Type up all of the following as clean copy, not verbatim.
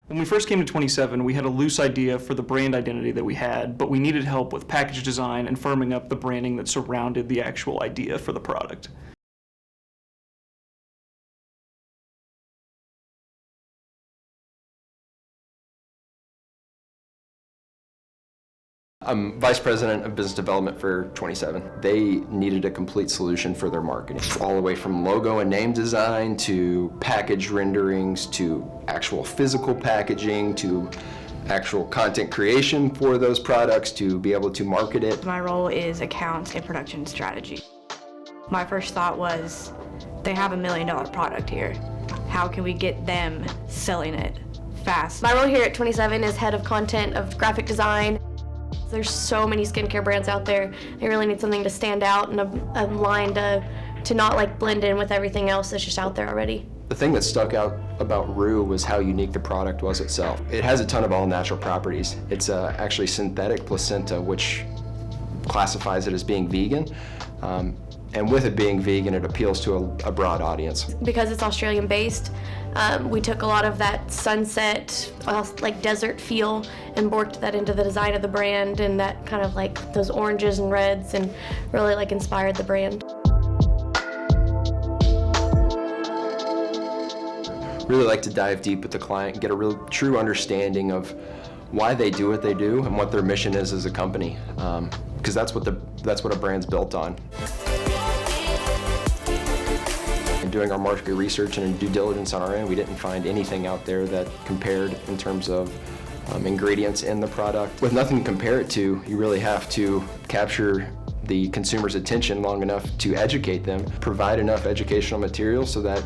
When we first came to 27, we had a loose idea for the brand identity that we had, but we needed help with package design and firming up the branding that surrounded the actual idea for the product. I'm Vice President of Business Development for 27. They needed a complete solution for their marketing, all the way from logo and name design to package renderings to actual physical packaging to actual content creation for those products to be able to market it. My role is accounts and production strategy. My first thought was, they have $1 million product here. How can we get them selling it fast? My role here at 27 is head of content of graphic design. There's so many skincare brands out there. They really need something to stand out and a line to not like blend in with everything else that's just out there already. The thing that stuck out about Rue was how unique the product was itself. It has a ton of all-natural properties. It's actually synthetic placenta, which classifies it as being vegan. And with it being vegan, it appeals to a broad audience. Because it's Australian-based, we took a lot of that sunset, like desert feel and worked that into the design of the brand, and that kind of like those oranges and reds, and really like inspired the brand. Really like to dive deep with the client and get a real true understanding of why they do what they do and what their mission is as a company, because that's what a brand's built on. And doing our market research and due diligence on our end, we didn't find anything out there that compared in terms of ingredients in the product. With nothing to compare it to, you really have to capture the consumer's attention long enough to educate them, provide enough educational material so that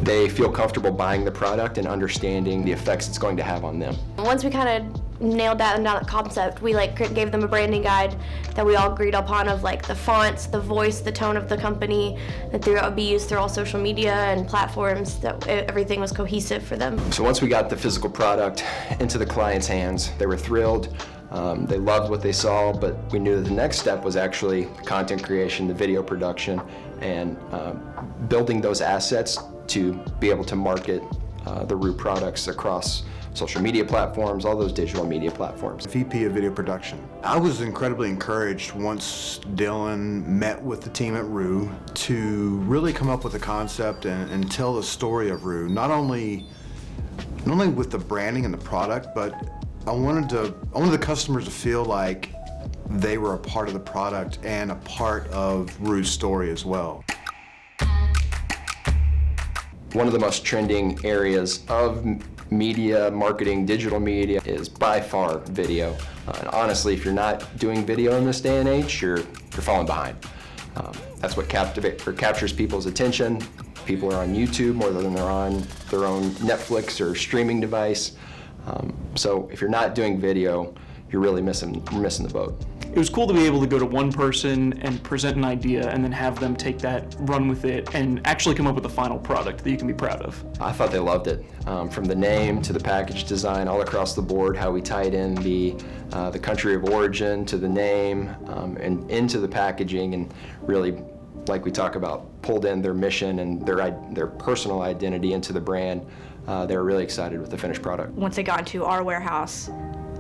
they feel comfortable buying the product and understanding the effects it's going to have on them. Once we kind of nailed down that concept, we like gave them a branding guide that we all agreed upon of like the fonts, the voice, the tone of the company, that would be used through all social media and platforms, that everything was cohesive for them. So once we got the physical product into the client's hands, they were thrilled. They loved what they saw, but we knew that the next step was actually the content creation, the video production, and building those assets to be able to market the Rue products across social media platforms, all those digital media platforms. VP of Video Production. I was incredibly encouraged once Dylan met with the team at Rue to really come up with a concept and tell the story of Rue, not only with the branding and the product, but I wanted the customers to feel like they were a part of the product and a part of Rue's story as well. One of the most trending areas of media, marketing, digital media is by far video. And honestly, if you're not doing video in this day and age, you're falling behind. That's what captures people's attention. People are on YouTube more than they're on their own Netflix or streaming device. So if you're not doing video, you're really missing the boat. It was cool to be able to go to one person and present an idea and then have them take that, run with it, and actually come up with a final product that you can be proud of. I thought they loved it. From the name to the package design, all across the board, how we tied in the country of origin to the name and into the packaging, and really, like we talk about, pulled in their mission and their personal identity into the brand. They were really excited with the finished product. Once it got into our warehouse,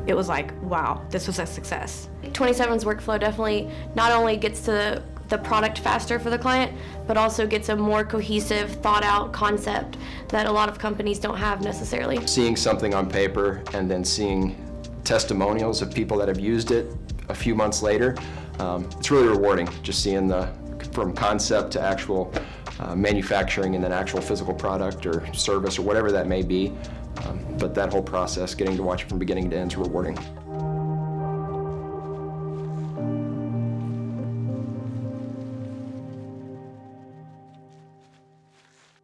it was like, wow, this was a success. 27's workflow definitely not only gets to the product faster for the client, but also gets a more cohesive, thought out concept that a lot of companies don't have necessarily. Seeing something on paper and then seeing testimonials of people that have used it a few months later, it's really rewarding just seeing from concept to actual manufacturing and then actual physical product or service or whatever that may be. But that whole process, getting to watch it from beginning to end, is rewarding.